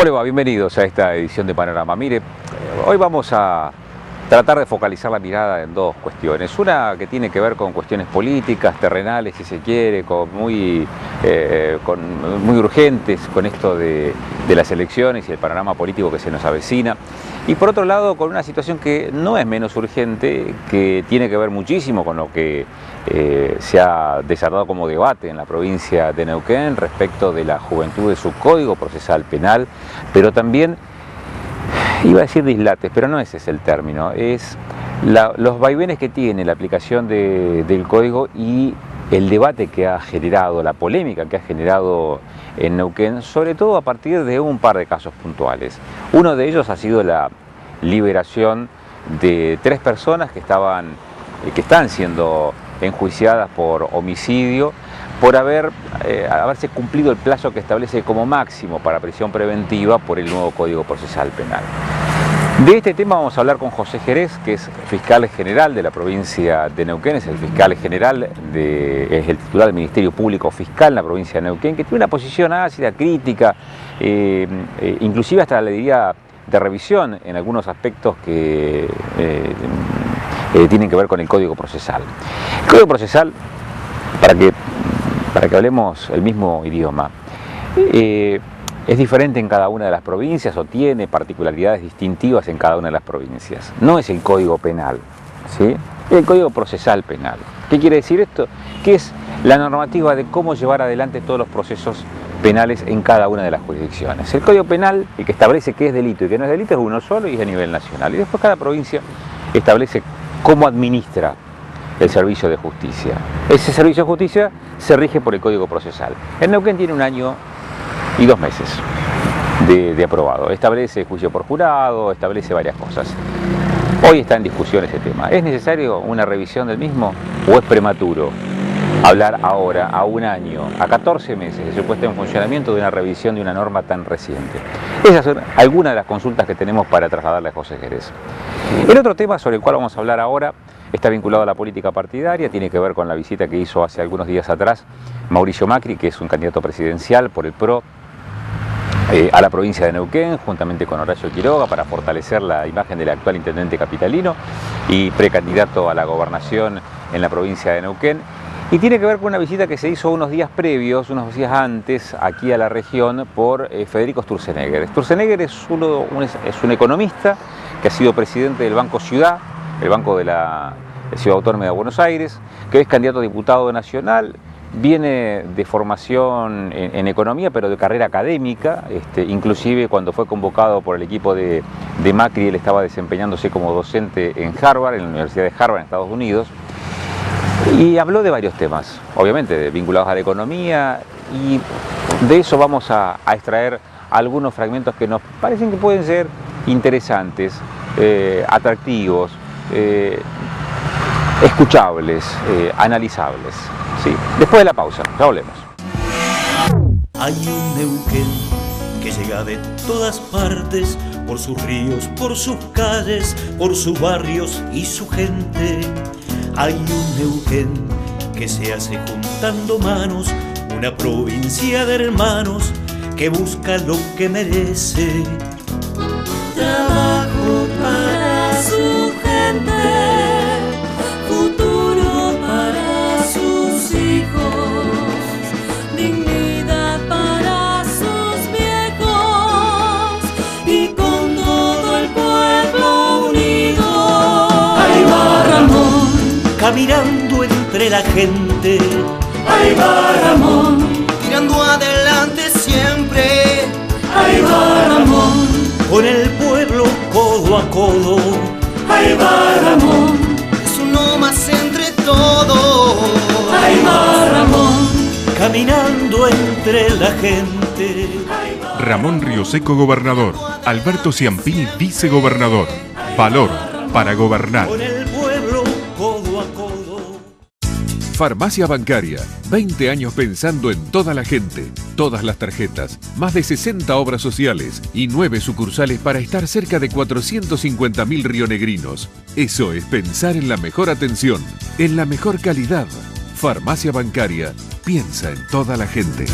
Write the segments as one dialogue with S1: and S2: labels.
S1: ¿Cómo le va? Bienvenidos a esta edición de Panorama. Mire, hoy vamos a tratar de focalizar la mirada en dos cuestiones. Una que tiene que ver con cuestiones políticas, terrenales, si se quiere, muy urgentes con esto de las elecciones y el panorama político que se nos avecina. Y por otro lado, con una situación que no es menos urgente, que tiene que ver muchísimo con lo que se ha desarrollado como debate en la provincia de Neuquén respecto de la juventud de su Código Procesal Penal, pero también, iba a decir dislates, pero no ese es el término, es los vaivenes que tiene la aplicación del Código y el debate que ha generado, la polémica que ha generado en Neuquén, sobre todo a partir de un par de casos puntuales. Uno de ellos ha sido la liberación de 3 personas que están siendo enjuiciadas por homicidio, por haberse cumplido el plazo que establece como máximo para prisión preventiva por el nuevo Código Procesal Penal. De este tema vamos a hablar con José Jerez, que es fiscal general de la provincia de Neuquén, es el fiscal general, es el titular del Ministerio Público Fiscal en la provincia de Neuquén, que tiene una posición ácida, crítica, inclusive hasta le diría de revisión en algunos aspectos que tienen que ver con el Código Procesal. El Código Procesal, para que hablemos el mismo idioma, es diferente en cada una de las provincias o tiene particularidades distintivas en cada una de las provincias. No es el Código Penal, ¿sí? Es el Código Procesal Penal. ¿Qué quiere decir esto? Que es la normativa de cómo llevar adelante todos los procesos penales en cada una de las jurisdicciones. El Código Penal, el que establece qué es delito y qué no es delito, es uno solo y es a nivel nacional. Y después cada provincia establece cómo administra el servicio de justicia. Ese servicio de justicia se rige por el Código Procesal. En Neuquén tiene 1 año y 2 meses de aprobado. Establece juicio por jurado, establece varias cosas. Hoy está en discusión ese tema. ¿Es necesario una revisión del mismo o es prematuro hablar ahora, a 1 año, a 14 meses de su puesta en funcionamiento, de una revisión de una norma tan reciente? Esas son algunas de las consultas que tenemos para trasladarle a José Jerez. El otro tema sobre el cual vamos a hablar ahora está vinculado a la política partidaria, tiene que ver con la visita que hizo hace algunos días atrás Mauricio Macri, que es un candidato presidencial por el PRO, a la provincia de Neuquén, juntamente con Horacio Quiroga, para fortalecer la imagen del actual intendente capitalino y precandidato a la gobernación en la provincia de Neuquén. Y tiene que ver con una visita que se hizo unos días previos, unos días antes, aquí a la región, por Federico Sturzenegger. Sturzenegger es un economista que ha sido presidente del Banco Ciudad, el Banco de la Ciudad Autónoma de Buenos Aires, que es candidato a diputado nacional. Viene de formación en economía, pero de carrera académica, inclusive cuando fue convocado por el equipo de Macri, él estaba desempeñándose como docente en Harvard, en la Universidad de Harvard, en Estados Unidos, y habló de varios temas, obviamente vinculados a la economía, y de eso vamos a extraer algunos fragmentos que nos parecen que pueden ser interesantes, atractivos, escuchables, analizables. Sí. Después de la pausa, ya volvemos.
S2: Hay un Neuquén que llega de todas partes, por sus ríos, por sus calles, por sus barrios y su gente. Hay un Neuquén que se hace juntando manos, una provincia de hermanos que busca lo que merece. Trabajo para su gente, futuro para sus hijos, dignidad para sus viejos y con todo el pueblo unido. Ahí va Ramón, caminando entre la gente. Ahí va Ramón, tirando adelante siempre. Ahí va Ramón, con el pueblo codo a codo. Ahí va Ramón, es uno más entre todos. Ahí va Ramón, caminando entre la gente.
S3: Ramón Rioseco, gobernador. Alberto Ciampini, vicegobernador. Valor para gobernar.
S2: Con el pueblo codo a codo.
S3: Farmacia Bancaria, 20 años pensando en toda la gente, todas las tarjetas, más de 60 obras sociales y 9 sucursales para estar cerca de 450.000 rionegrinos. Eso es pensar en la mejor atención, en la mejor calidad. Farmacia Bancaria, piensa en toda la gente.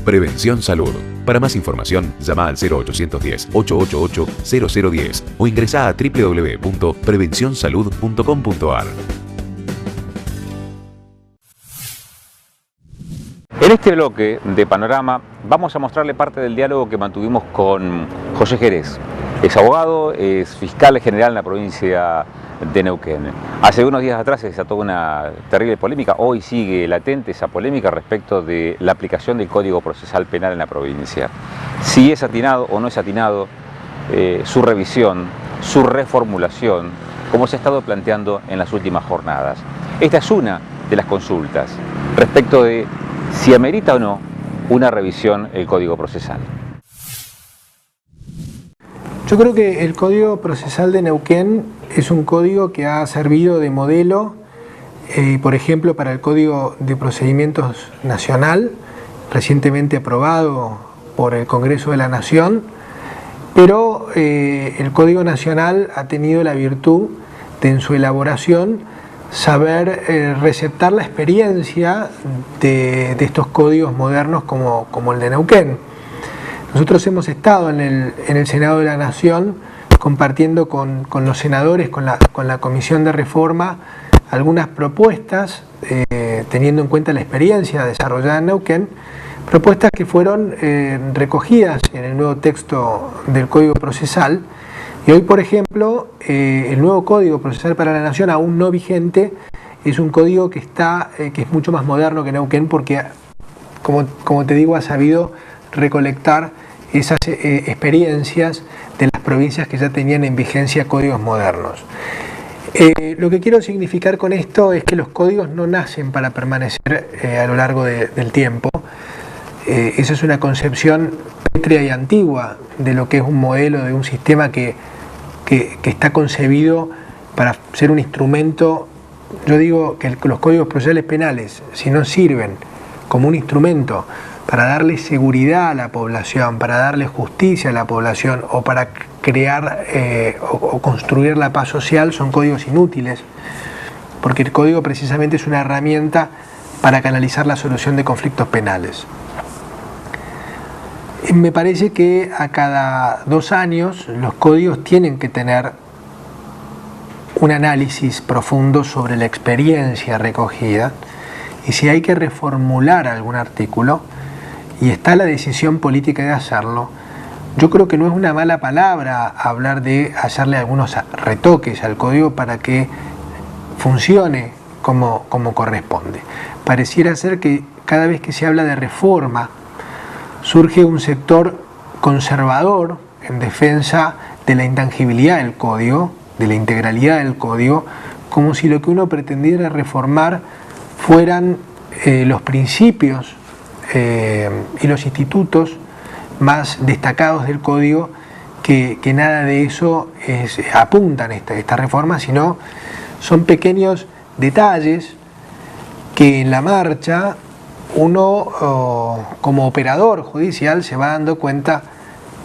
S3: Prevención Salud. Para más información, llama al 0810-888-0010 o ingresa a www.prevencionsalud.com.ar.
S1: En este bloque de Panorama vamos a mostrarle parte del diálogo que mantuvimos con José Jerez. Es abogado, es fiscal general en la provincia de Neuquén. Hace unos días atrás se desató una terrible polémica, hoy sigue latente esa polémica respecto de la aplicación del Código Procesal Penal en la provincia. Si es atinado o no es atinado su revisión, su reformulación, como se ha estado planteando en las últimas jornadas. Esta es una de las consultas respecto de si amerita o no una revisión el Código Procesal.
S4: Yo creo que el Código Procesal de Neuquén es un código que ha servido de modelo, por ejemplo, para el Código de Procedimientos Nacional, recientemente aprobado por el Congreso de la Nación, pero el Código Nacional ha tenido la virtud de, en su elaboración, saber receptar la experiencia de estos códigos modernos como el de Neuquén. Nosotros hemos estado en el Senado de la Nación compartiendo con los senadores, con la Comisión de Reforma, algunas propuestas, teniendo en cuenta la experiencia desarrollada en Neuquén, propuestas que fueron recogidas en el nuevo texto del Código Procesal. Y hoy, por ejemplo, el nuevo Código Procesal para la Nación, aún no vigente, es un código que es mucho más moderno que Neuquén porque, como te digo, ha sabido recolectar esas experiencias de las provincias que ya tenían en vigencia códigos modernos. Lo que quiero significar con esto es que los códigos no nacen para permanecer a lo largo del tiempo. Esa es una concepción pétrea y antigua de lo que es un modelo, de un sistema que está concebido para ser un instrumento. Yo digo que los códigos procesales penales, si no sirven como un instrumento para darle seguridad a la población, para darle justicia a la población o para crear o construir la paz social, son códigos inútiles, porque el código precisamente es una herramienta para canalizar la solución de conflictos penales. Me parece que a cada 2 años los códigos tienen que tener un análisis profundo sobre la experiencia recogida y si hay que reformular algún artículo y está la decisión política de hacerlo, yo creo que no es una mala palabra hablar de hacerle algunos retoques al código para que funcione como corresponde. Pareciera ser que cada vez que se habla de reforma surge un sector conservador en defensa de la intangibilidad del código, de la integralidad del código, como si lo que uno pretendiera reformar fueran los principios y los institutos más destacados del código, que nada de eso apuntan esta reforma, sino son pequeños detalles que en la marcha uno como operador judicial se va dando cuenta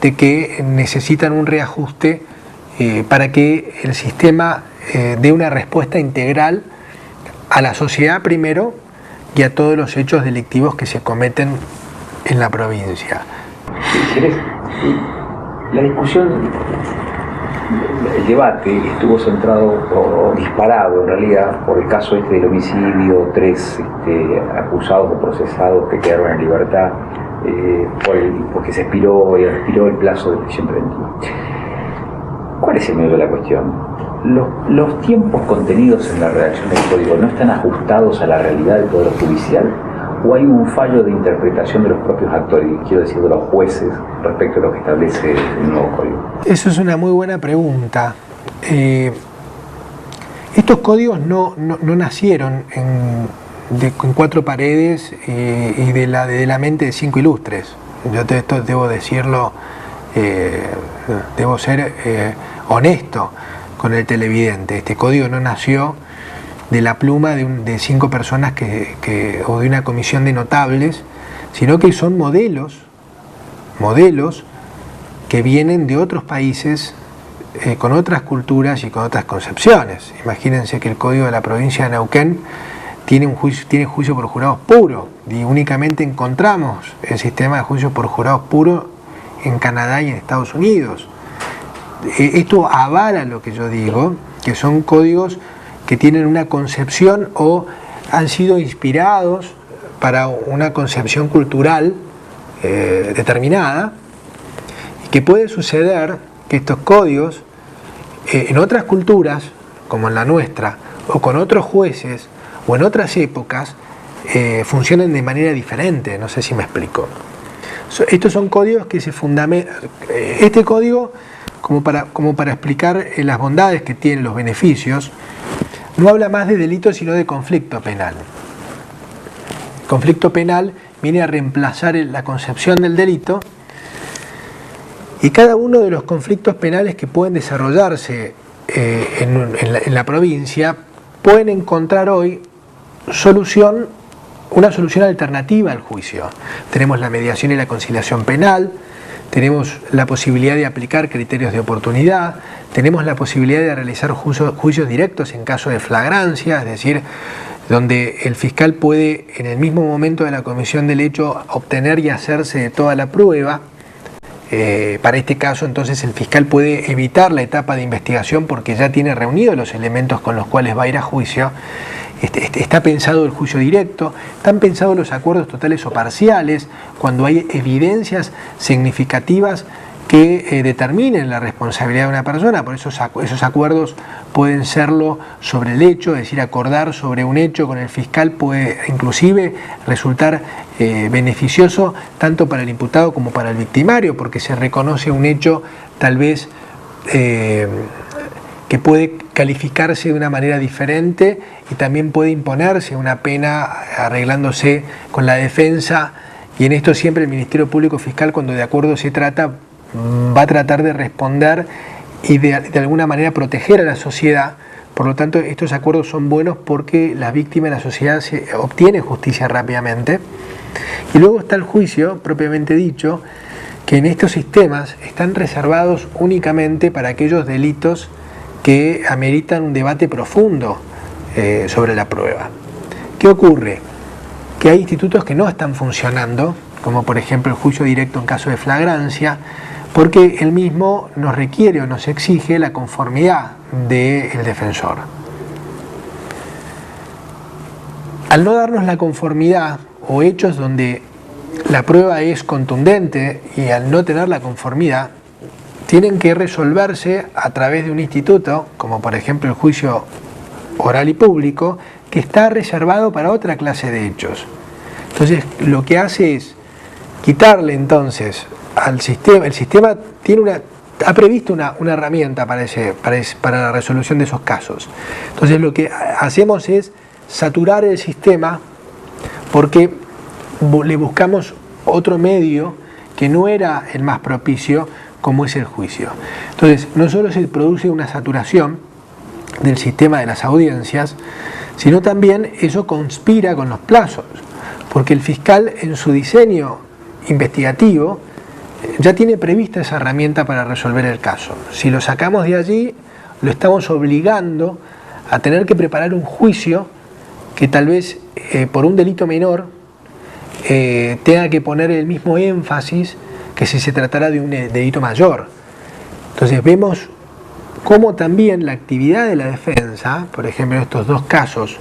S4: de que necesitan un reajuste para que el sistema dé una respuesta integral a la sociedad primero y a todos los hechos delictivos que se cometen en la provincia.
S1: La discusión, el debate estuvo centrado o disparado en realidad por el caso del homicidio, 3 acusados o procesados que quedaron en libertad porque se expiró el plazo de prisión preventiva. ¿Cuál es el medio de la cuestión? ¿Los tiempos contenidos en la redacción del código no están ajustados a la realidad del Poder Judicial? ¿O hay un fallo de interpretación de los propios actores, quiero decir, de los jueces, respecto a lo que establece el nuevo código?
S4: Eso es una muy buena pregunta. Estos códigos no nacieron en 4 paredes y de la mente de 5 ilustres. Yo esto debo decirlo, debo ser honesto con el televidente. Este código no nació de la pluma de 5 personas o de una comisión de notables, sino que son modelos que vienen de otros países con otras culturas y con otras concepciones. Imagínense que el código de la provincia de Neuquén tiene juicio por jurados puro, y únicamente encontramos el sistema de juicio por jurados puro en Canadá y en Estados Unidos. Esto avala lo que yo digo, que son códigos que tienen una concepción o han sido inspirados para una concepción cultural determinada, y que puede suceder que estos códigos en otras culturas, como en la nuestra, o con otros jueces, o en otras épocas, funcionen de manera diferente. No sé si me explico. Estos son códigos que se fundamentan. Este código, como para explicar las bondades que tienen, los beneficios, no habla más de delito sino de conflicto penal. El conflicto penal viene a reemplazar la concepción del delito, y cada uno de los conflictos penales que pueden desarrollarse en la provincia pueden encontrar hoy una solución alternativa al juicio. Tenemos la mediación y la conciliación penal, tenemos la posibilidad de aplicar criterios de oportunidad, tenemos la posibilidad de realizar juicios directos en caso de flagrancia, es decir, donde el fiscal puede en el mismo momento de la comisión del hecho obtener y hacerse de toda la prueba. Para este caso, entonces, el fiscal puede evitar la etapa de investigación porque ya tiene reunidos los elementos con los cuales va a ir a juicio. Está pensado el juicio directo, están pensados los acuerdos totales o parciales, cuando hay evidencias significativas que determinen la responsabilidad de una persona. Por eso esos acuerdos pueden serlo sobre el hecho, es decir, acordar sobre un hecho con el fiscal puede inclusive resultar beneficioso tanto para el imputado como para el victimario, porque se reconoce un hecho tal vez que puede calificarse de una manera diferente, y también puede imponerse una pena arreglándose con la defensa, y en esto siempre el Ministerio Público Fiscal, cuando de acuerdo se trata, va a tratar de responder y de alguna manera proteger a la sociedad. Por lo tanto, estos acuerdos son buenos porque las víctimas de la sociedad obtienen justicia rápidamente. Y luego está el juicio, propiamente dicho, que en estos sistemas están reservados únicamente para aquellos delitos que ameritan un debate profundo sobre la prueba. ¿Qué ocurre? Que hay institutos que no están funcionando, como por ejemplo el juicio directo en caso de flagrancia, porque el mismo nos requiere o nos exige la conformidad del defensor. Al no darnos la conformidad, o hechos donde la prueba es contundente, y al no tener la conformidad, tienen que resolverse a través de un instituto, como por ejemplo el juicio oral y público, que está reservado para otra clase de hechos. Entonces, lo que hace es quitarle al sistema. El sistema ha previsto una herramienta para la resolución de esos casos. Entonces, lo que hacemos es saturar el sistema porque le buscamos otro medio que no era el más propicio, como es el juicio. Entonces, no solo se produce una saturación del sistema de las audiencias, sino también eso conspira con los plazos, porque el fiscal en su diseño investigativo ya tiene prevista esa herramienta para resolver el caso. Si lo sacamos de allí, lo estamos obligando a tener que preparar un juicio que tal vez por un delito menor tenga que poner el mismo énfasis que si se tratara de un delito mayor. Entonces vemos cómo también la actividad de la defensa, por ejemplo en estos dos casos,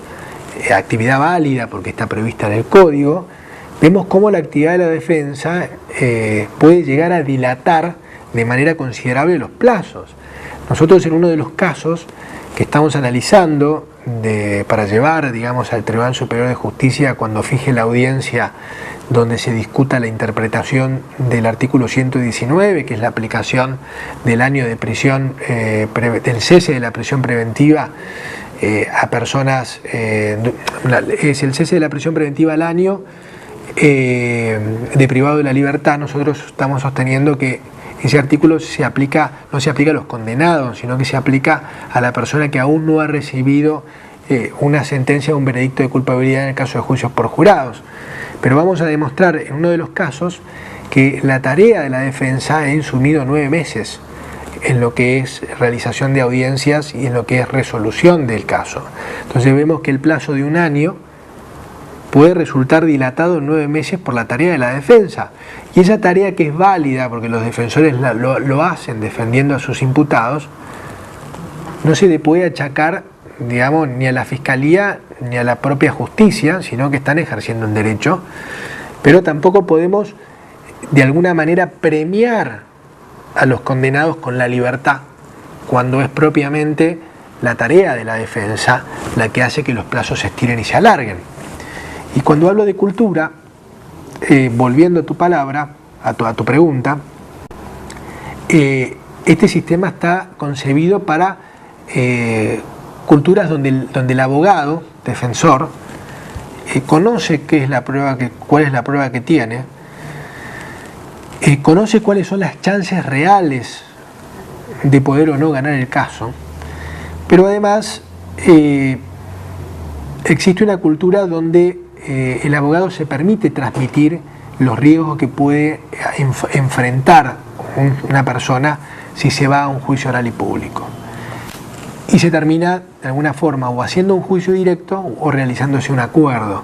S4: actividad válida porque está prevista en el código, vemos cómo la actividad de la defensa puede llegar a dilatar de manera considerable los plazos. Nosotros en uno de los casos que estamos analizando para llevar, digamos, al Tribunal Superior de Justicia cuando fije la audiencia donde se discuta la interpretación del artículo 119, que es la aplicación del año de prisión, del cese de la prisión preventiva a personas, es el cese de la prisión preventiva al año de privado de la libertad. Nosotros estamos sosteniendo que ese artículo no se aplica a los condenados, sino que se aplica a la persona que aún no ha recibido una sentencia o un veredicto de culpabilidad en el caso de juicios por jurados. Pero vamos a demostrar en uno de los casos que la tarea de la defensa ha insumido 9 meses en lo que es realización de audiencias y en lo que es resolución del caso. Entonces vemos que el plazo de un año puede resultar dilatado en 9 meses por la tarea de la defensa. Y esa tarea, que es válida porque los defensores lo hacen defendiendo a sus imputados, no se le puede achacar, digamos, ni a la Fiscalía ni a la propia justicia, sino que están ejerciendo un derecho, pero tampoco podemos de alguna manera premiar a los condenados con la libertad, cuando es propiamente la tarea de la defensa la que hace que los plazos se estiren y se alarguen. Y cuando hablo de cultura, volviendo a tu palabra, a tu pregunta, este sistema está concebido para culturas donde el abogado, defensor, conoce qué es la prueba cuál es la prueba que tiene, conoce cuáles son las chances reales de poder o no ganar el caso, pero además existe una cultura donde el abogado se permite transmitir los riesgos que puede enfrentar una persona si se va a un juicio oral y público. Y se termina de alguna forma o haciendo un juicio directo o realizándose un acuerdo.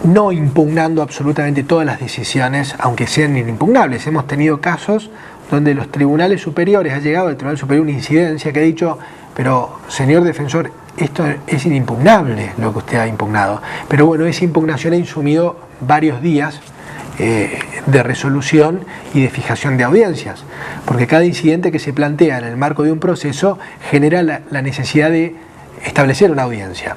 S4: No impugnando absolutamente todas las decisiones, aunque sean inimpugnables. Hemos tenido casos donde los tribunales superiores, ha llegado al Tribunal Superior una incidencia que ha dicho, pero señor defensor, esto es inimpugnable lo que usted ha impugnado. Pero bueno, esa impugnación ha insumido varios días de resolución y de fijación de audiencias, porque cada incidente que se plantea en el marco de un proceso genera la necesidad de establecer una audiencia.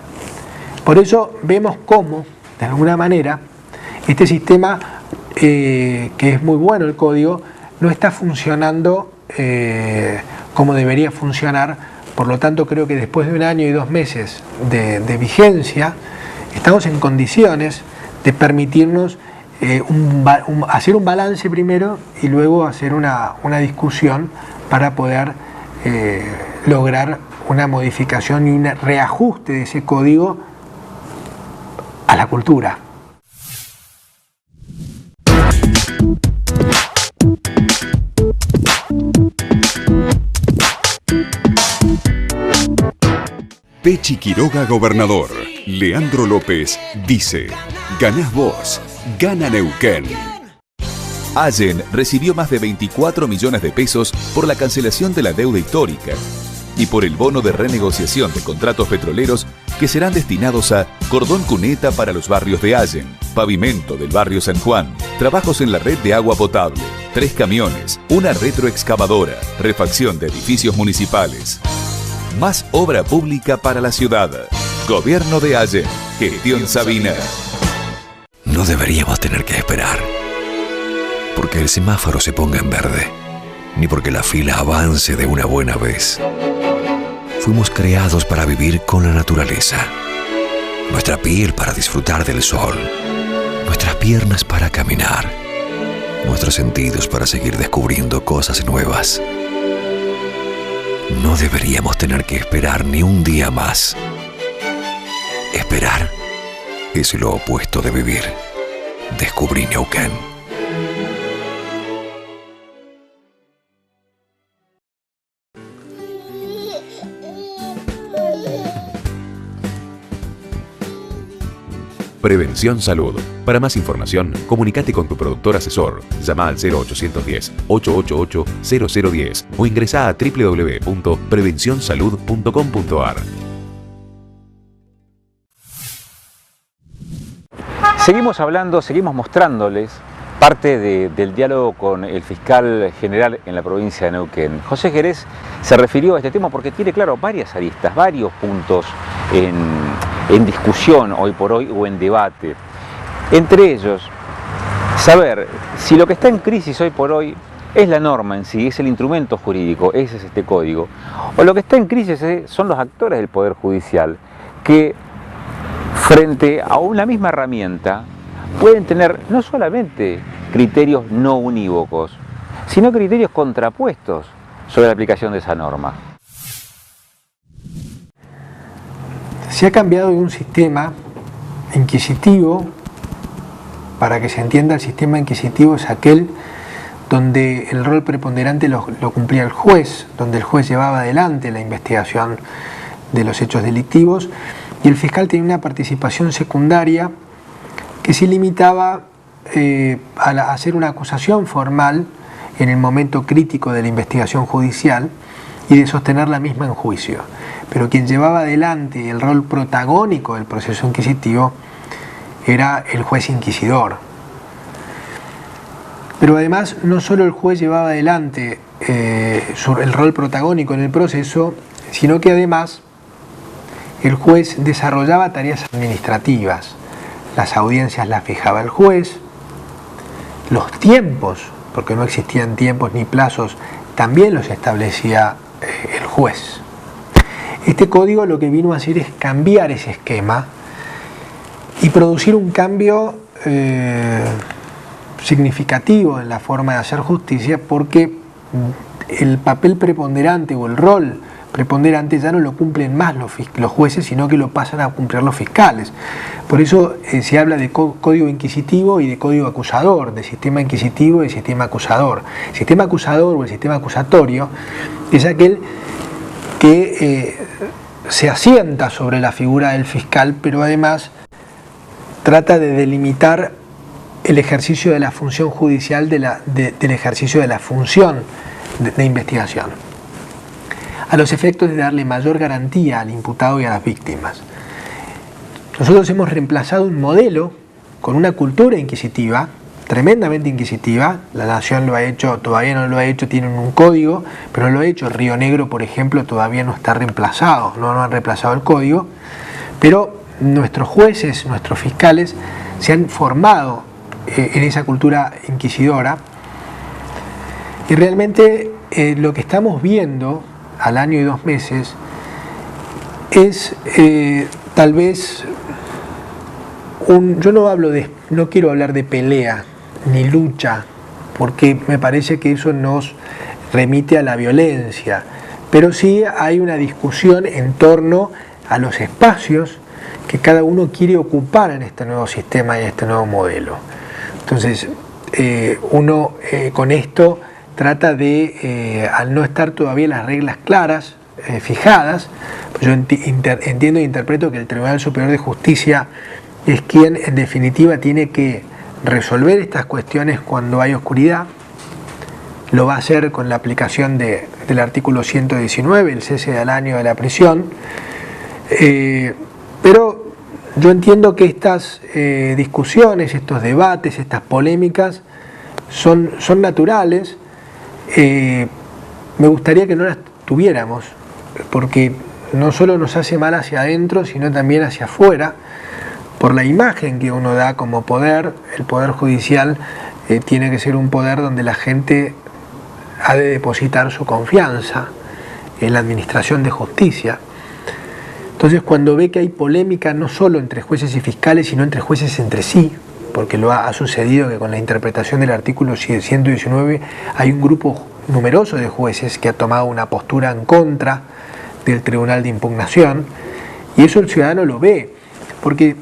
S4: Por eso vemos cómo, de alguna manera, este sistema, que es muy bueno el código, no está funcionando como debería funcionar. Por lo tanto, creo que después de 1 año y 2 meses de vigencia, estamos en condiciones de permitirnos hacer un balance primero y luego hacer una discusión para poder lograr una modificación y un reajuste de ese código a la cultura.
S3: Pechi Quiroga, gobernador. Leandro López dice: ganás vos, gana Neuquén.
S5: Allen recibió más de 24 millones de pesos por la cancelación de la deuda histórica y por el bono de renegociación de contratos petroleros que serán destinados a cordón cuneta para los barrios de Allen, pavimento del barrio San Juan, trabajos en la red de agua potable, 3 camiones, una retroexcavadora, refacción de edificios municipales. Más obra pública para la ciudad. Gobierno de Allen. Gestión Sabina.
S6: No deberíamos tener que esperar porque el semáforo se ponga en verde, ni porque la fila avance de una buena vez. Fuimos creados para vivir con la naturaleza. Nuestra piel para disfrutar del sol. Nuestras piernas para caminar. Nuestros sentidos para seguir descubriendo cosas nuevas. No deberíamos tener que esperar ni un día más. Esperar es lo opuesto de vivir. Descubrí Neuquén.
S3: Prevención Salud. Para más información, comunícate con tu productor asesor. Llama al 0810-888-0010 o ingresa a www.prevencionsalud.com.ar.
S1: Seguimos hablando, seguimos mostrándoles parte del diálogo con el fiscal general en la provincia de Neuquén. José Jerez se refirió a este tema porque tiene, claro, varias aristas, varios puntos en discusión hoy por hoy o en debate. Entre ellos, saber si lo que está en crisis hoy por hoy es la norma en sí, es el instrumento jurídico, ese es este código, o lo que está en crisis son los actores del Poder Judicial que frente a una misma herramienta pueden tener no solamente criterios no unívocos, sino criterios contrapuestos sobre la aplicación de esa norma.
S4: Se ha cambiado de un sistema inquisitivo, para que se entienda, el sistema inquisitivo es aquel donde el rol preponderante lo cumplía el juez, donde el juez llevaba adelante la investigación de los hechos delictivos, y el fiscal tenía una participación secundaria que se limitaba a hacer una acusación formal en el momento crítico de la investigación judicial y de sostener la misma en juicio. Pero quien llevaba adelante el rol protagónico del proceso inquisitivo era el juez inquisidor. Pero además no solo el juez llevaba adelante el rol protagónico en el proceso, sino que además el juez desarrollaba tareas administrativas. Las audiencias las fijaba el juez, los tiempos, porque no existían tiempos ni plazos, también los establecía el juez. Este código lo que vino a hacer es cambiar ese esquema y producir un cambio significativo en la forma de hacer justicia, porque el papel preponderante o el rol preponderante ya no lo cumplen más los jueces, sino que lo pasan a cumplir los fiscales. Por eso se habla de código inquisitivo y de código acusador, de sistema inquisitivo y de sistema acusador. El sistema acusador o el sistema acusatorio es aquel que se asienta sobre la figura del fiscal, pero además trata de delimitar el ejercicio de la función judicial del ejercicio de la función de investigación, a los efectos de darle mayor garantía al imputado y a las víctimas. Nosotros hemos reemplazado un modelo con una cultura inquisitiva, tremendamente inquisitiva. La Nación lo ha hecho, todavía no lo ha hecho, tienen un código, pero no lo ha hecho. Río Negro, por ejemplo, todavía no está reemplazado, no han reemplazado el código, pero nuestros jueces, nuestros fiscales se han formado en esa cultura inquisidora, y realmente lo que estamos viendo al año y 2 meses es tal vez yo no quiero hablar de pelea ni lucha, porque me parece que eso nos remite a la violencia, pero sí hay una discusión en torno a los espacios que cada uno quiere ocupar en este nuevo sistema y en este nuevo modelo. Entonces uno con esto trata de, al no estar todavía las reglas claras, fijadas, pues yo entiendo e interpreto que el Tribunal Superior de Justicia es quien en definitiva tiene que resolver estas cuestiones cuando hay oscuridad. Lo va a hacer con la aplicación del artículo 119, el cese al año de la prisión, pero yo entiendo que estas discusiones, estos debates, estas polémicas son naturales. Me gustaría que no las tuviéramos, porque no solo nos hace mal hacia adentro, sino también hacia afuera, por la imagen que uno da como poder. El poder judicial tiene que ser un poder donde la gente ha de depositar su confianza en la administración de justicia. Entonces, cuando ve que hay polémica no solo entre jueces y fiscales, sino entre jueces entre sí, porque ha sucedido que con la interpretación del artículo 119 hay un grupo numeroso de jueces que ha tomado una postura en contra del Tribunal de Impugnación, y eso el ciudadano lo ve, porque,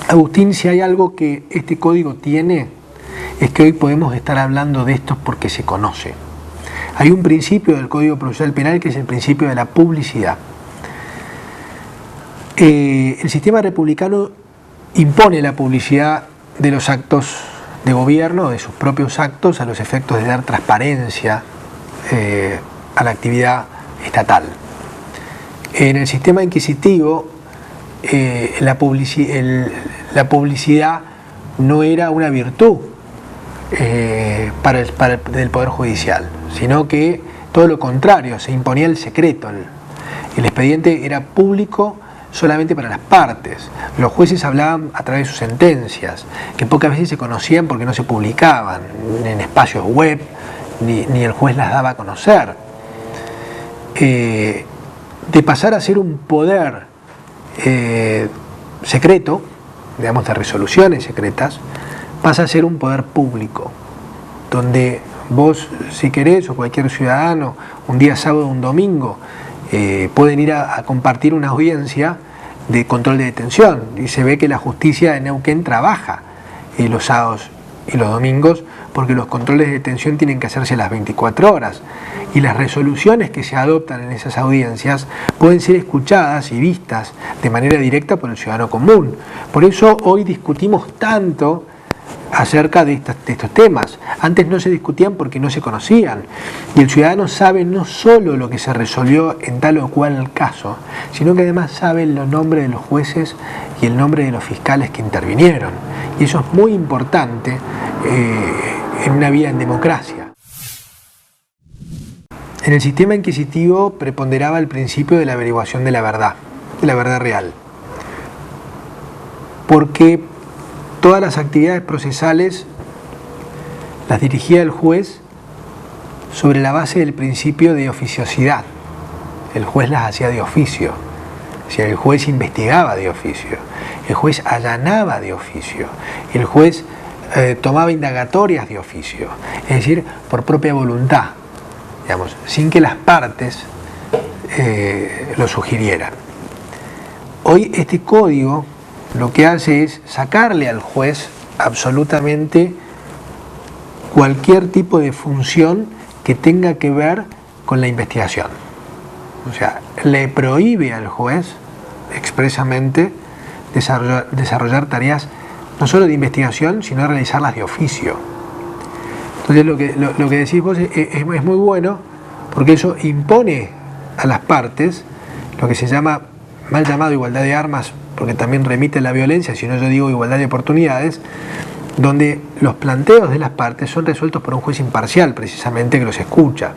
S4: Agustín, si hay algo que este código tiene, es que hoy podemos estar hablando de esto porque se conoce. Hay un principio del Código Procesal Penal que es el principio de la publicidad. El sistema republicano impone la publicidad de los actos de gobierno, de sus propios actos, a los efectos de dar transparencia a la actividad estatal. En el sistema inquisitivo, la publicidad no era una virtud para el Poder Judicial, sino que todo lo contrario, se imponía el secreto. El expediente era público solamente para las partes. Los jueces hablaban a través de sus sentencias, que pocas veces se conocían porque no se publicaban en espacios web, ni el juez las daba a conocer. De pasar a ser un poder secreto, digamos de resoluciones secretas, pasa a ser un poder público, donde vos, si querés, o cualquier ciudadano, un día sábado o un domingo, pueden ir a compartir una audiencia de control de detención, y se ve que la justicia de Neuquén trabaja los sábados y los domingos, porque los controles de detención tienen que hacerse las 24 horas. Y las resoluciones que se adoptan en esas audiencias pueden ser escuchadas y vistas de manera directa por el ciudadano común. Por eso hoy discutimos tanto acerca de estos temas. Antes no se discutían porque no se conocían. Y el ciudadano sabe no solo lo que se resolvió en tal o cual caso, sino que además sabe los nombres de los jueces y el nombre de los fiscales que intervinieron. Y eso es muy importante en una vida en democracia. En el sistema inquisitivo preponderaba el principio de la averiguación de la verdad real. Porque todas las actividades procesales las dirigía el juez sobre la base del principio de oficiosidad. El juez las hacía de oficio. O sea, el juez investigaba de oficio. El juez allanaba de oficio. El juez tomaba indagatorias de oficio. Es decir, por propia voluntad, digamos, sin que las partes lo sugirieran. Hoy este código lo que hace es sacarle al juez absolutamente cualquier tipo de función que tenga que ver con la investigación. O sea, le prohíbe al juez expresamente desarrollar tareas no solo de investigación, sino realizarlas de oficio. Entonces lo que decís vos es muy bueno, porque eso impone a las partes lo que se llama, mal llamado igualdad de armas, porque también remite a la violencia, si no yo digo igualdad de oportunidades, donde los planteos de las partes son resueltos por un juez imparcial, precisamente, que los escucha.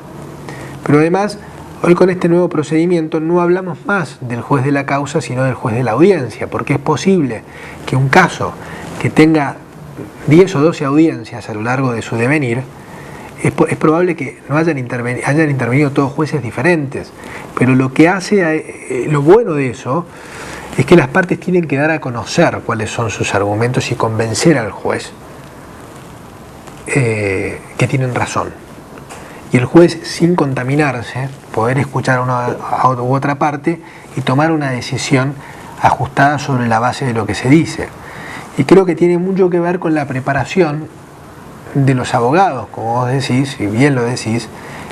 S4: Pero además, hoy con este nuevo procedimiento no hablamos más del juez de la causa, sino del juez de la audiencia, porque es posible que un caso que tenga 10 o 12 audiencias a lo largo de su devenir, es probable que no hayan intervenido todos jueces diferentes, pero lo que hace, lo bueno de eso, es que las partes tienen que dar a conocer cuáles son sus argumentos y convencer al juez que tienen razón. Y el juez, sin contaminarse, poder escuchar a una u otra parte y tomar una decisión ajustada sobre la base de lo que se dice. Y creo que tiene mucho que ver con la preparación de los abogados, como vos decís, y bien lo decís,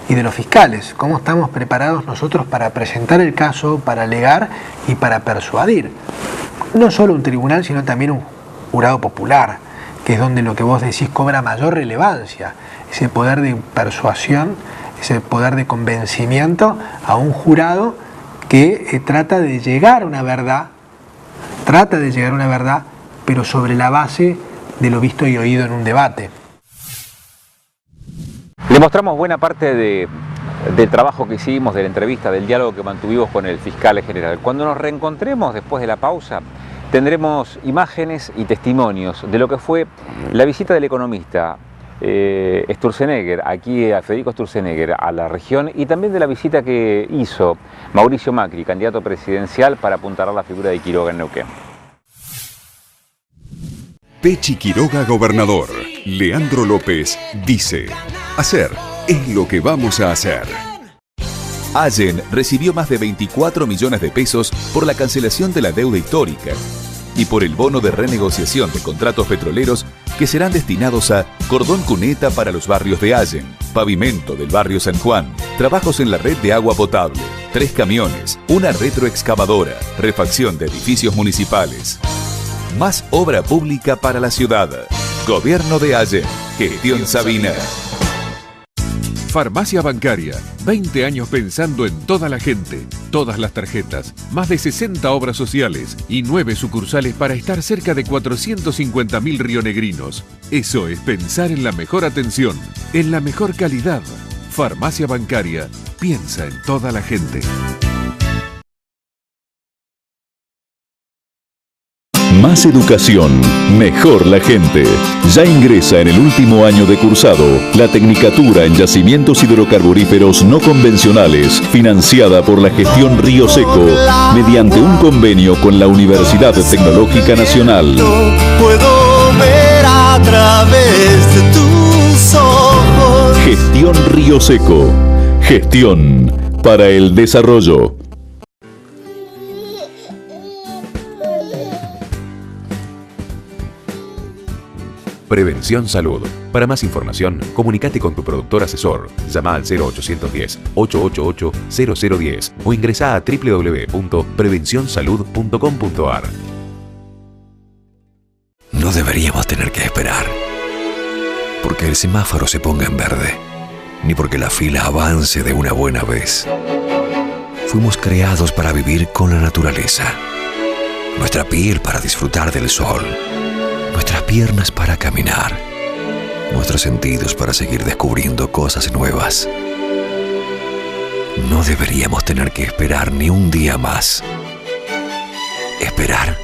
S4: y de los fiscales. Cómo estamos preparados nosotros para presentar el caso, para alegar y para persuadir. No solo un tribunal, sino también un jurado popular, que es donde lo que vos decís cobra mayor relevancia. Ese poder de persuasión, ese poder de convencimiento a un jurado que trata de llegar a una verdad, pero sobre la base de lo visto y oído en un debate.
S1: Le mostramos buena parte del trabajo que hicimos, de la entrevista, del diálogo que mantuvimos con el fiscal general. Cuando nos reencontremos después de la pausa, tendremos imágenes y testimonios de lo que fue la visita del economista Sturzenegger, aquí a Federico Sturzenegger, a la región, y también de la visita que hizo Mauricio Macri, candidato presidencial, para apuntalar la figura de Quiroga en Neuquén.
S3: Pechi Quiroga, gobernador. Leandro López dice: hacer es lo que vamos a hacer.
S5: Allen recibió más de 24 millones de pesos por la cancelación de la deuda histórica y por el bono de renegociación de contratos petroleros que serán destinados a cordón cuneta para los barrios de Allen, pavimento del barrio San Juan, trabajos en la red de agua potable, 3 camiones, una retroexcavadora, refacción de edificios municipales. Más obra pública para la ciudad. Gobierno de Allen. Gestión Sabina.
S3: Farmacia Bancaria. 20 años pensando en toda la gente. Todas las tarjetas. Más de 60 obras sociales. Y 9 sucursales para estar cerca de 450.000 rionegrinos. Eso es pensar en la mejor atención. En la mejor calidad. Farmacia Bancaria. Piensa en toda la gente.
S5: Más educación, mejor la gente. Ya ingresa en el último año de cursado la Tecnicatura en Yacimientos Hidrocarburíferos No Convencionales, financiada por la Gestión Río Seco, mediante un convenio con la Universidad Tecnológica Nacional.
S2: Puedo ver a través de tus ojos.
S5: Gestión Río Seco. Gestión para el desarrollo. Prevención Salud. Para más información, comunícate con tu productor asesor. Llama al 0810-888-0010 o ingresa a www.prevencionsalud.com.ar.
S6: No deberíamos tener que esperar porque el semáforo se ponga en verde, ni porque la fila avance de una buena vez. Fuimos creados para vivir con la naturaleza. Nuestra piel para disfrutar del sol. Nuestras piernas para caminar. Nuestros sentidos para seguir descubriendo cosas nuevas. No deberíamos tener que esperar ni un día más. Esperar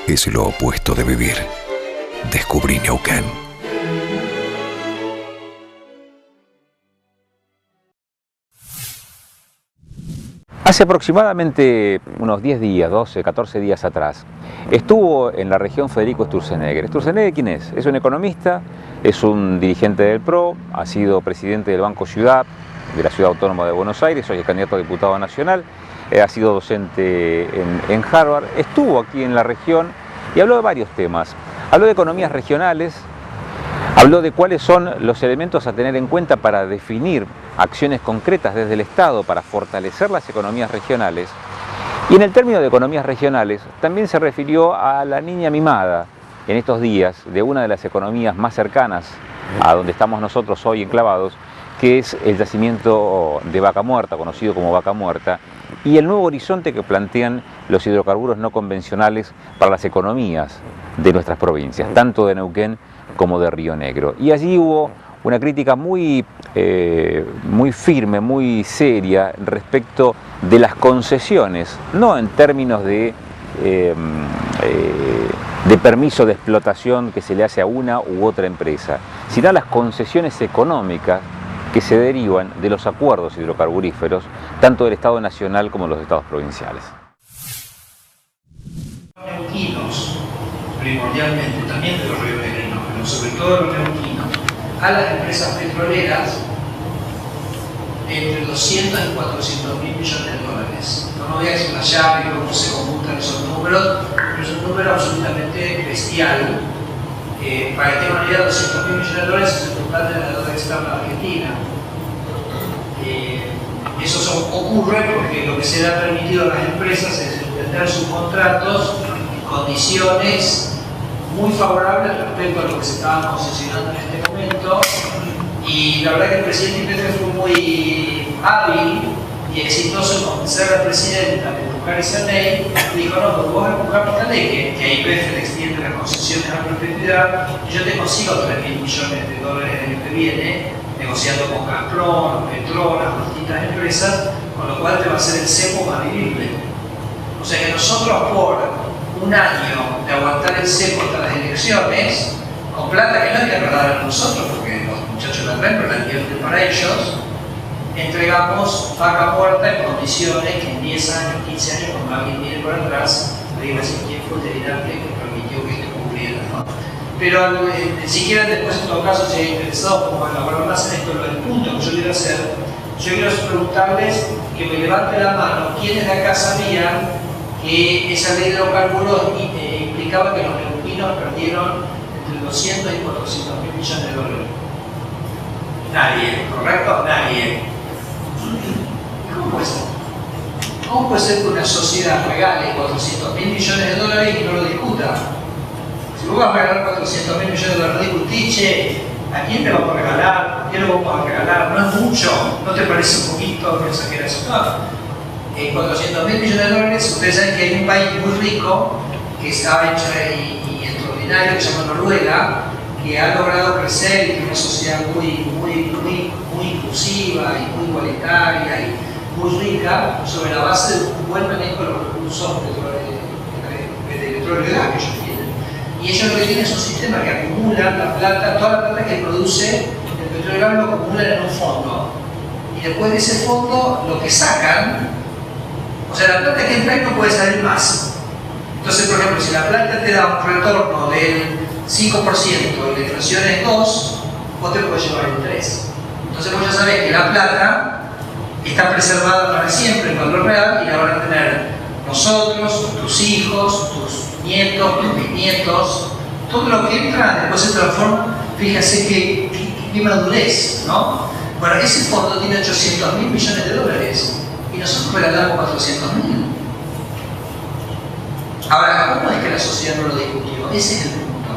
S6: es lo opuesto de vivir. Descubrí Neuquén.
S1: Hace aproximadamente unos 10 días, 12, 14 días atrás, estuvo en la región Federico Sturzenegger. ¿Sturzenegger quién es? Es un economista, es un dirigente del PRO, ha sido presidente del Banco Ciudad, de la Ciudad Autónoma de Buenos Aires, hoy es candidato a diputado nacional, ha sido docente en Harvard, estuvo aquí en la región y habló de varios temas. Habló de economías regionales, habló de cuáles son los elementos a tener en cuenta para definir acciones concretas desde el Estado para fortalecer las economías regionales. Y en el término de economías regionales también se refirió a la niña mimada en estos días de una de las economías más cercanas a donde estamos nosotros hoy enclavados, que es el yacimiento de Vaca Muerta, conocido como Vaca Muerta, y el nuevo horizonte que plantean los hidrocarburos no convencionales para las economías de nuestras provincias, tanto de Neuquén como de Río Negro. Y allí hubo una crítica muy firme, muy seria respecto de las concesiones, no en términos de permiso de explotación que se le hace a una u otra empresa, sino a las concesiones económicas que se derivan de los acuerdos hidrocarburíferos, tanto del Estado Nacional como de los Estados provinciales.
S7: Neuquinos, primordialmente, también de los rionegrinos, pero sobre todo los neuquinos, a las empresas petroleras entre 200 y 400 mil millones de dólares. No voy a explayar en cómo se computan esos números, pero es un número absolutamente bestial. Para que tengan una idea, 200 mil millones de dólares es el total de la deuda externa de Argentina. Eso ocurre porque lo que se le ha permitido a las empresas es entender sus contratos en condiciones muy favorables respecto a lo que se estaba concesionando en este momento, y la verdad que el presidente Ipegre fue muy hábil y exitoso en convencer al presidente de empujar esa ley. Dijo: no, pues vos empujamos esta ley que a Ipegre le extiende las concesiones a perpetuidad y yo te consigo 3.000 millones de dólares el año que viene, negociando con Gazprom, Petronas, con distintas empresas, con lo cual te va a hacer el cepo más vivible. O sea que nosotros, por un año de aguantar el cepo hasta las elecciones, con plata que no hay que regalar a nosotros, porque los muchachos la traen, pero la invierten para ellos, entregamos Vaca Muerta en condiciones que en 10 años, 15 años, cuando alguien viene por atrás, le diga así quién fue el delirante que permitió que esto ocurriera, ¿no? Pero si quieren después, en todo caso, si hay interesados como elaborar más en esto, el punto que yo quiero hacer, yo quiero preguntarles que me levanten la mano quienes de acá sabían que esa ley de hidrocarburos implicaba que los neuquinos perdieron entre 200 y 400 mil millones de dólares. Nadie, ¿correcto? Nadie. ¿Cómo puede ser? ¿Cómo puede ser que una sociedad regale 400 mil millones de dólares y no lo discuta? Si vos vas a regalar 400 mil millones de dólares, no discutís, che, ¿a quién te vamos a regalar? ¿Por qué lo vamos a regalar? No es mucho, ¿no te parece un poquito de exageración? No. 400 mil millones de dólares, ustedes saben que hay un país muy rico que está hecho y extraordinario, que se llama Noruega, que ha logrado crecer y tiene una sociedad muy inclusiva y muy igualitaria y muy rica sobre la base de un buen manejo de los recursos de petróleo y gas que ellos tienen. Y ellos lo que tienen es un sistema que acumula la plata, toda la plata que produce el petróleo y gas lo acumulan en un fondo. Y después de ese fondo, lo que sacan, o sea, la plata que entra ahí no puede salir más. Entonces, por ejemplo, si la plata te da un retorno del 5% y la inflación es 2%, vos te puedes llevar el 3%. Entonces vos ya sabés que la plata está preservada para siempre en valor real y la van a tener nosotros, tus hijos, tus nietos, tus bisnietos, todo lo que entra después se transforma, fíjese qué madurez, ¿no? Bueno, ese fondo tiene 800.000 millones de dólares y nosotros regalamos 400.000. Ahora, ¿cómo es que la sociedad no lo discutió? Ese es el punto.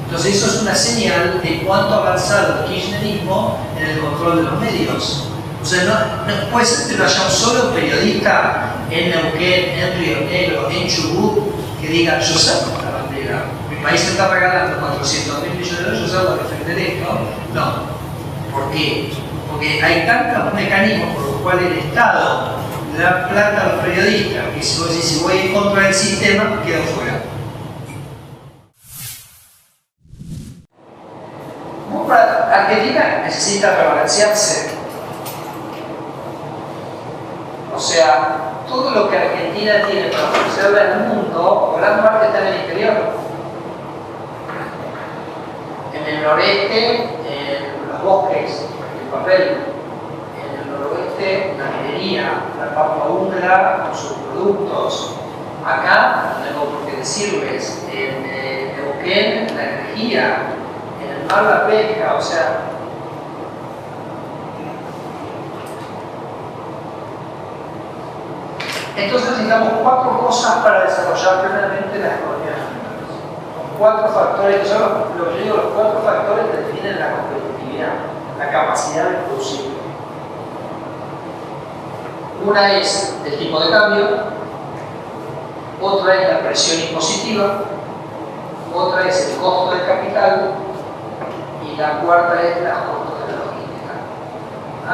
S7: Entonces eso es una señal de cuánto ha avanzado el kirchnerismo en el control de los medios. O sea, no puede ser que no haya un solo periodista en Neuquén, en Río Negro, en Chubut, que diga, yo salgo la bandera, mi país se está regalando 400.000 millones de dólares, yo salgo a defender esto. No. ¿Por qué? Porque hay tantos mecanismos por los cuales el Estado le da plata a los periodistas, que si voy en contra del sistema, quedo fuera. Argentina necesita rebalancearse. O sea, todo lo que Argentina tiene para ofrecerle al mundo, gran parte está en el interior. En el noreste, en los bosques, el papel. En el noroeste, la minería, la papa húmeda con sus productos. Acá, no tengo por qué decirles, en Neuquén, la energía, en el mar la pesca, o sea. Entonces necesitamos 4 cosas para desarrollar plenamente las economías nacionales. 4 factores, que son lo que yo digo, los 4 factores que definen la competitividad, la capacidad de producir. Una es el tipo de cambio, otra es la presión impositiva, otra es el costo del capital y la cuarta es los costos de la logística.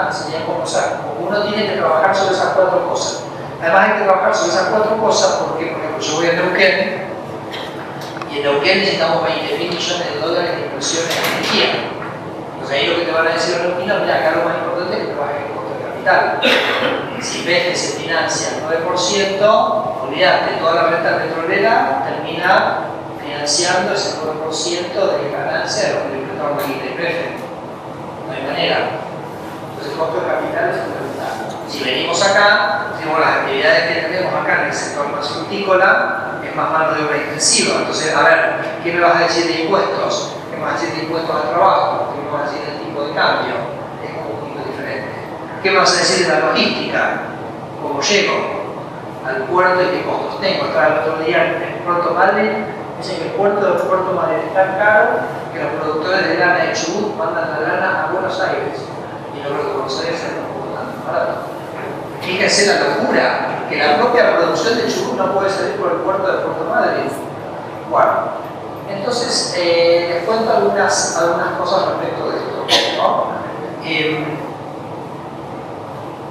S7: Sería como, o sea, uno tiene que trabajar sobre esas 4 cosas. Además hay que trabajar sobre esas 4 cosas porque, por ejemplo, yo voy a Neuquén y en Neuquén necesitamos 20.000 millones de dólares de inversión en energía. Entonces ahí lo que te van a decir a los neuquinos, mira, acá lo más importante es que trabajes en costo de capital. Si ves que se financia al 9%, olvídate, toda la renta petrolera termina financiando ese 9% de ganancia de lo que le prestaron la IPF. No hay manera. Entonces el costo de capital es fundamental. Si venimos acá, tenemos las actividades que tenemos acá en el sector más frutícola, es más mano de obra intensiva. Entonces, a ver, ¿qué me vas a decir de impuestos? ¿Qué me vas a decir de impuestos al trabajo? ¿Qué me vas a decir del tipo de cambio? Es como un poquito diferente. ¿Qué me vas a decir de la logística? ¿Cómo llego al puerto y qué costos tengo? Estaba el otro día en el Puerto Madryn, dicen que el puerto del Puerto Madryn es tan caro que los productores de lana de Chubut mandan la lana a Buenos Aires. Y no creo que Buenos Aires sea tampoco tan barato. Fíjense la locura, que la propia producción de Chubut no puede salir por el puerto de Puerto Madryn. Bueno, entonces les cuento algunas cosas respecto de esto, ¿no?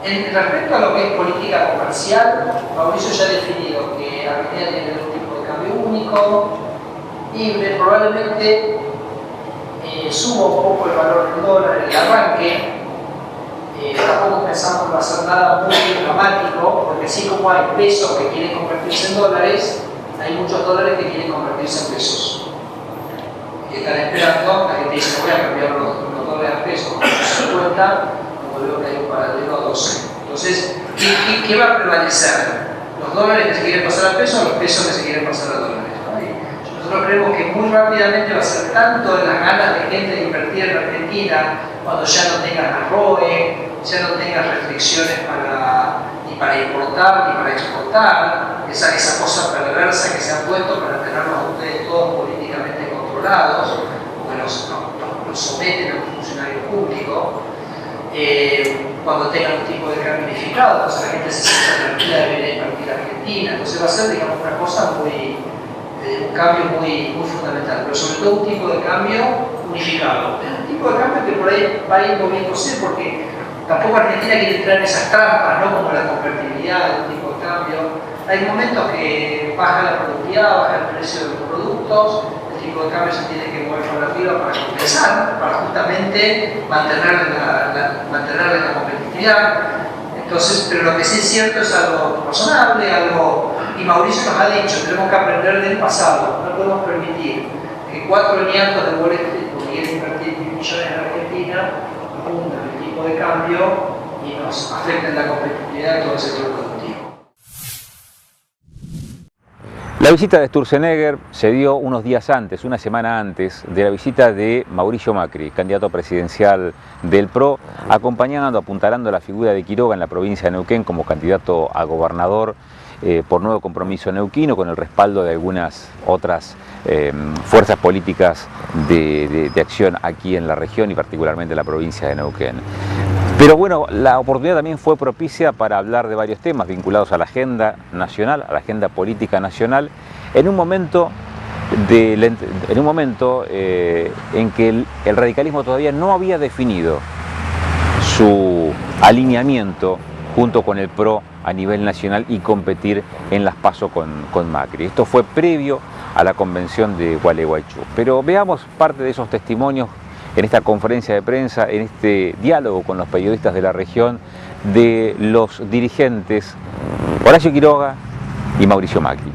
S7: Respecto a lo que es política comercial, Mauricio ya ha definido que Argentina tiene un tipo de cambio único y probablemente suba un poco el valor del dólar en el arranque. Tampoco pensamos que va a ser nada muy dramático, porque así como hay pesos que quieren convertirse en dólares, hay muchos dólares que quieren convertirse en pesos. Y están esperando, la gente dice, voy a cambiar los dólares a pesos, con 50, como veo que hay un paralelo a 12. Entonces, ¿qué va a prevalecer? ¿Los dólares que se quieren pasar a pesos o los pesos que se quieren pasar a dólares? Nosotros creemos que muy rápidamente va a ser tanto en las ganas de gente de invertir en Argentina, cuando ya no tengan la ROE, ya no tengan restricciones ni para importar ni para exportar, esa cosa perversa que se ha puesto para tenerlos a ustedes todos políticamente controlados, porque los someten a un funcionario público, cuando tengan un tipo de cambio unificado, entonces la gente se siente tranquila de venir a invertir a Argentina, entonces va a ser, digamos, una cosa un cambio muy fundamental, pero sobre todo un tipo de cambio unificado. Es un tipo de cambio que por ahí va a ir moviéndose porque tampoco Argentina quiere entrar en esas trampas, ¿no? Como la convertibilidad de un tipo de cambio. Hay momentos que baja la productividad, baja el precio de los productos, el tipo de cambio se tiene que mover para arriba para compensar, para justamente mantener la competitividad. Entonces, pero lo que sí es cierto es algo razonable, y Mauricio nos ha dicho, tenemos que aprender del pasado, no podemos permitir que 4 niatos de Wall Street que quieren invertir 1.000 millones en Argentina apunten el tipo de cambio y nos afecten la competitividad de todo el sector productivo.
S1: La visita de Sturzenegger se dio unos días antes, una semana antes, de la visita de Mauricio Macri, candidato presidencial del PRO, acompañando, apuntalando la figura de Quiroga en la provincia de Neuquén como candidato a gobernador por Nuevo Compromiso Neuquino, con el respaldo de algunas otras fuerzas políticas de acción aquí en la región y particularmente en la provincia de Neuquén. Pero bueno, la oportunidad también fue propicia para hablar de varios temas vinculados a la agenda nacional, a la agenda política nacional, en un momento en que el radicalismo todavía no había definido su alineamiento junto con el PRO a nivel nacional y competir en las PASO con Macri. Esto fue previo a la convención de Gualeguaychú. Pero veamos parte de esos testimonios en esta conferencia de prensa, en este diálogo con los periodistas de la región, de los dirigentes Horacio Quiroga y Mauricio Macri.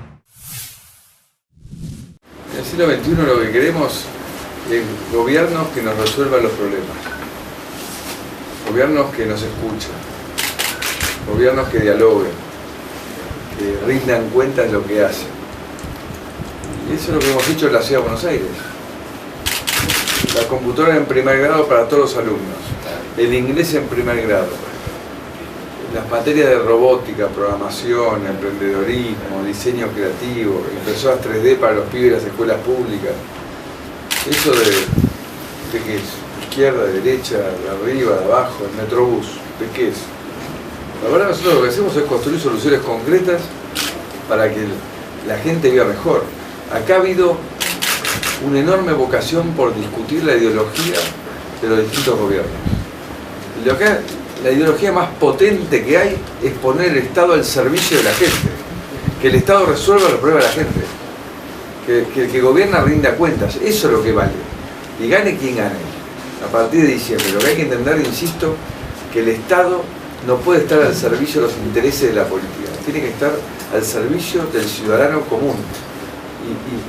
S8: En el siglo XXI lo que queremos es gobiernos que nos resuelvan los problemas, gobiernos que nos escuchan, gobiernos que dialoguen, que rindan cuentas de lo que hacen. Y eso es lo que hemos hecho en la Ciudad de Buenos Aires. La computadora en primer grado para todos los alumnos, el inglés en primer grado, las materias de robótica, programación, emprendedorismo, diseño creativo, impresoras 3D para los pibes de las escuelas públicas. Eso de qué es, izquierda, derecha, de arriba, de abajo, el metrobús, ¿de qué es? La verdad, nosotros lo que hacemos es construir soluciones concretas para que la gente viva mejor. Acá ha habido una enorme vocación por discutir la ideología de los distintos gobiernos. La ideología más potente que hay es poner el Estado al servicio de la gente, que el Estado resuelva los problemas de la gente, que el que gobierna rinda cuentas. Eso es lo que vale, y gane quien gane a partir de diciembre. Lo que hay que entender, insisto, que el Estado no puede estar al servicio de los intereses de la política, tiene que estar al servicio del ciudadano común.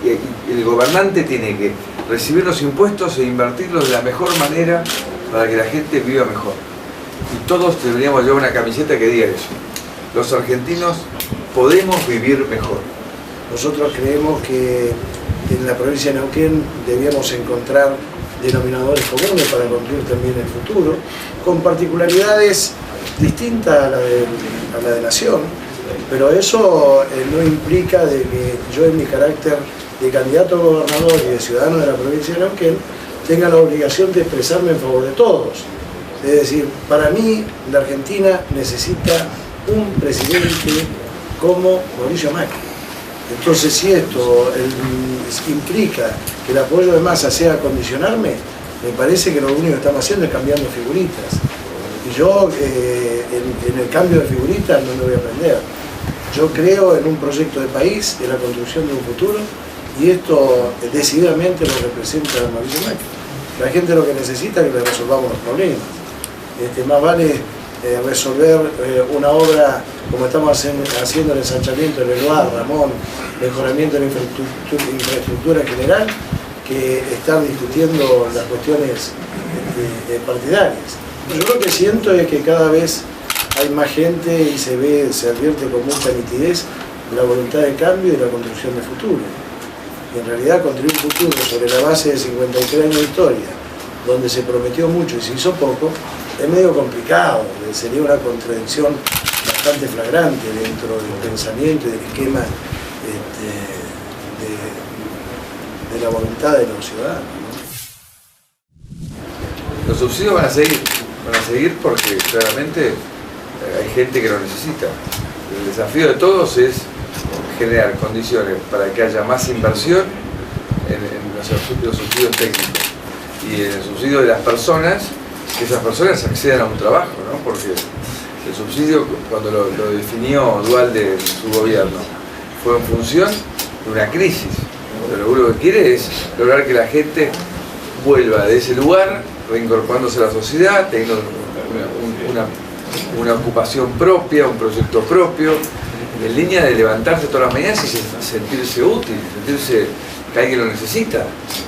S8: Y el gobernante tiene que recibir los impuestos e invertirlos de la mejor manera para que la gente viva mejor. Y todos deberíamos llevar una camiseta que diga eso. Los argentinos podemos vivir mejor.
S9: Nosotros creemos que en la provincia de Neuquén debíamos encontrar denominadores comunes para construir también el futuro, con particularidades distintas a la de Nación. Pero eso no implica de que yo, en mi carácter de candidato a gobernador y de ciudadano de la provincia de Neuquén, tenga la obligación de expresarme en favor de todos. Es decir, para mí la Argentina necesita un presidente como Mauricio Macri. Entonces, si esto implica que el apoyo de masa sea condicionarme, me parece que lo único que estamos haciendo es cambiando figuritas. Y yo en el cambio de figuritas no me voy a aprender. Yo creo en un proyecto de país, en la construcción de un futuro, y esto decididamente lo representa Mauricio Macri. La gente lo que necesita es que le resolvamos los problemas. Más vale resolver una obra como estamos haciendo el ensanchamiento del Eloá, Ramón, mejoramiento de la infraestructura en general, que estar discutiendo las cuestiones partidarias. Yo lo que siento es que cada vez hay más gente y se advierte con mucha nitidez la voluntad de cambio y la construcción de futuro. Y en realidad construir un futuro sobre la base de 53 años de historia, donde se prometió mucho y se hizo poco, es medio complicado, sería una contradicción bastante flagrante dentro del pensamiento y del esquema de la voluntad de los ciudadanos, ¿no?
S8: Los subsidios van a seguir porque claramente hay gente que lo necesita. El desafío de todos es generar condiciones para que haya más inversión en los subsidios técnicos y en el subsidio de las personas, que esas personas accedan a un trabajo, ¿no? Porque el subsidio, cuando lo definió Duhalde en su gobierno, fue en función de una crisis. Pero lo único que quiere es lograr que la gente vuelva de ese lugar, reincorporándose a la sociedad, teniendo una ocupación propia, un proyecto propio, en línea de levantarse todas las mañanas y sentirse útil, sentirse que alguien lo necesita.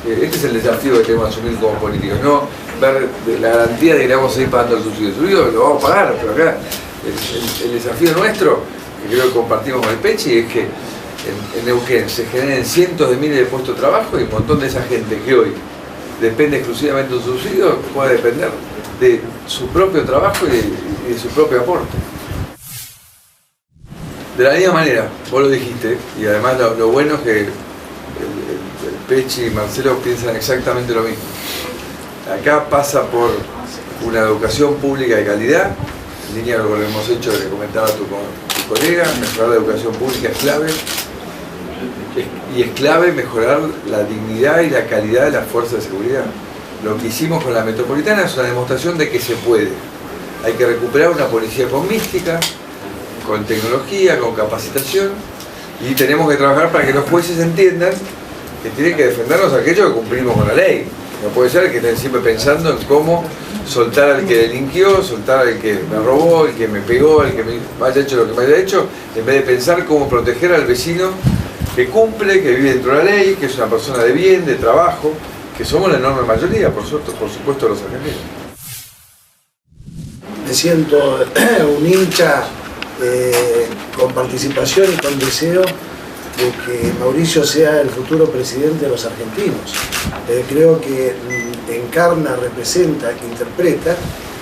S8: Este es el desafío que tenemos que asumir como políticos, no ver la garantía de que le vamos a ir pagando el subsidio. El subsidio lo vamos a pagar, pero acá el desafío nuestro, que creo que compartimos con el Pechi, es que en Neuquén se generen cientos de miles de puestos de trabajo y un montón de esa gente que hoy depende exclusivamente de un subsidio pueda depender de su propio trabajo y de su propio aporte. De la misma manera, vos lo dijiste, y además lo bueno es que el Pechi y Marcelo piensan exactamente lo mismo. Acá pasa por una educación pública de calidad, en línea con lo que hemos hecho, que comentaba tu colega, mejorar la educación pública es clave, y es clave mejorar la dignidad y la calidad de las fuerzas de seguridad. Lo que hicimos con la metropolitana es una demostración de que se puede. Hay que recuperar una policía con mística, con tecnología, con capacitación, y tenemos que trabajar para que los jueces entiendan que tienen que defendernos a aquellos que cumplimos con la ley. No puede ser que estén siempre pensando en cómo soltar al que delinquió, soltar al que me robó, el que me pegó, el que me haya hecho lo que me haya hecho, en vez de pensar cómo proteger al vecino que cumple, que vive dentro de la ley, que es una persona de bien, de trabajo, que somos la enorme mayoría, por supuesto, los argentinos.
S9: Me siento un hincha con participación y con deseo de que Mauricio sea el futuro presidente de los argentinos. Creo que encarna, representa, que interpreta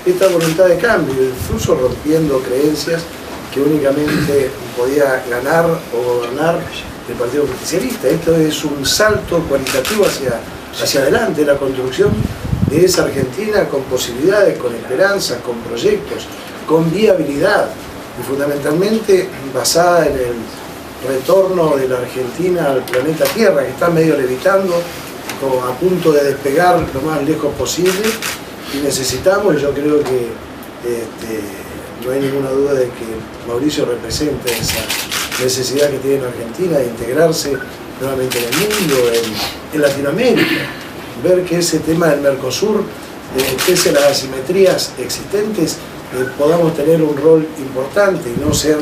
S9: esta voluntad de cambio, incluso rompiendo creencias que únicamente podía ganar o gobernar el Partido Justicialista. Esto es un salto cualitativo hacia adelante, la construcción de esa Argentina con posibilidades, con esperanzas, con proyectos, con viabilidad y fundamentalmente basada en el retorno de la Argentina al planeta Tierra, que está medio levitando, a punto de despegar lo más lejos posible, y necesitamos, y yo creo que no hay ninguna duda de que Mauricio representa esa necesidad que tiene la Argentina de integrarse nuevamente en el mundo, en Latinoamérica, ver que ese tema del Mercosur, pese a las asimetrías existentes, podamos tener un rol importante y no ser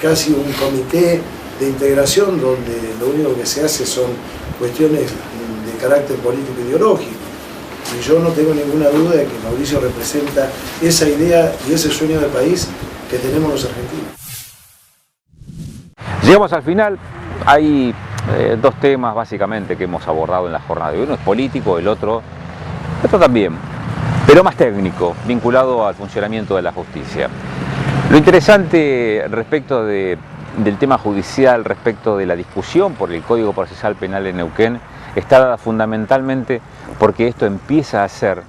S9: casi un comité de integración donde lo único que se hace son cuestiones de carácter político ideológico. Y yo no tengo ninguna duda de que Mauricio representa esa idea y ese sueño de país que tenemos los argentinos.
S1: Llegamos al final. Hay dos temas básicamente que hemos abordado en la jornada de hoy. Uno es político, el otro también, pero más técnico, vinculado al funcionamiento de la justicia. Lo interesante respecto del tema judicial, respecto de la discusión por el Código Procesal Penal en Neuquén, está dada fundamentalmente porque esto empieza a ser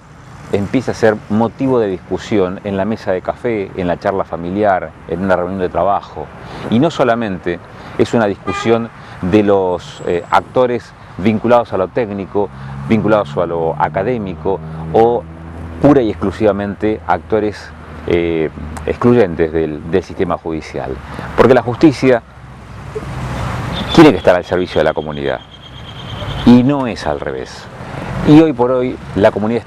S1: motivo de discusión en la mesa de café, en la charla familiar, en una reunión de trabajo. Y no solamente es una discusión de los actores vinculados a lo técnico, vinculados a lo académico, o pura y exclusivamente actores excluyentes del sistema judicial. Porque la justicia tiene que estar al servicio de la comunidad, y no es al revés. Y hoy por hoy la comunidad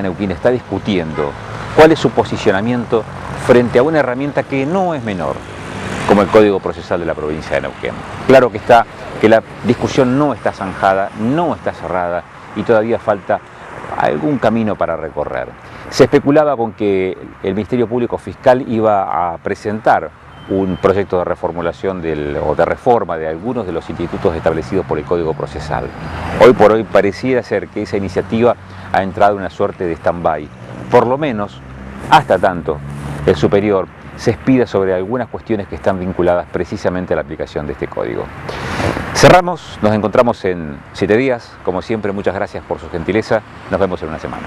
S1: neuquina está discutiendo cuál es su posicionamiento frente a una herramienta que no es menor, como el Código Procesal de la provincia de Neuquén. Claro que está que la discusión no está zanjada, no está cerrada y todavía falta algún camino para recorrer. Se especulaba con que el Ministerio Público Fiscal iba a presentar un proyecto de reformulación o de reforma de algunos de los institutos establecidos por el Código Procesal. Hoy por hoy pareciera ser que esa iniciativa ha entrado en una suerte de stand-by, por lo menos hasta tanto el superior se expida sobre algunas cuestiones que están vinculadas precisamente a la aplicación de este código. Cerramos, nos encontramos en 7 días. Como siempre, muchas gracias por su gentileza. Nos vemos en una semana.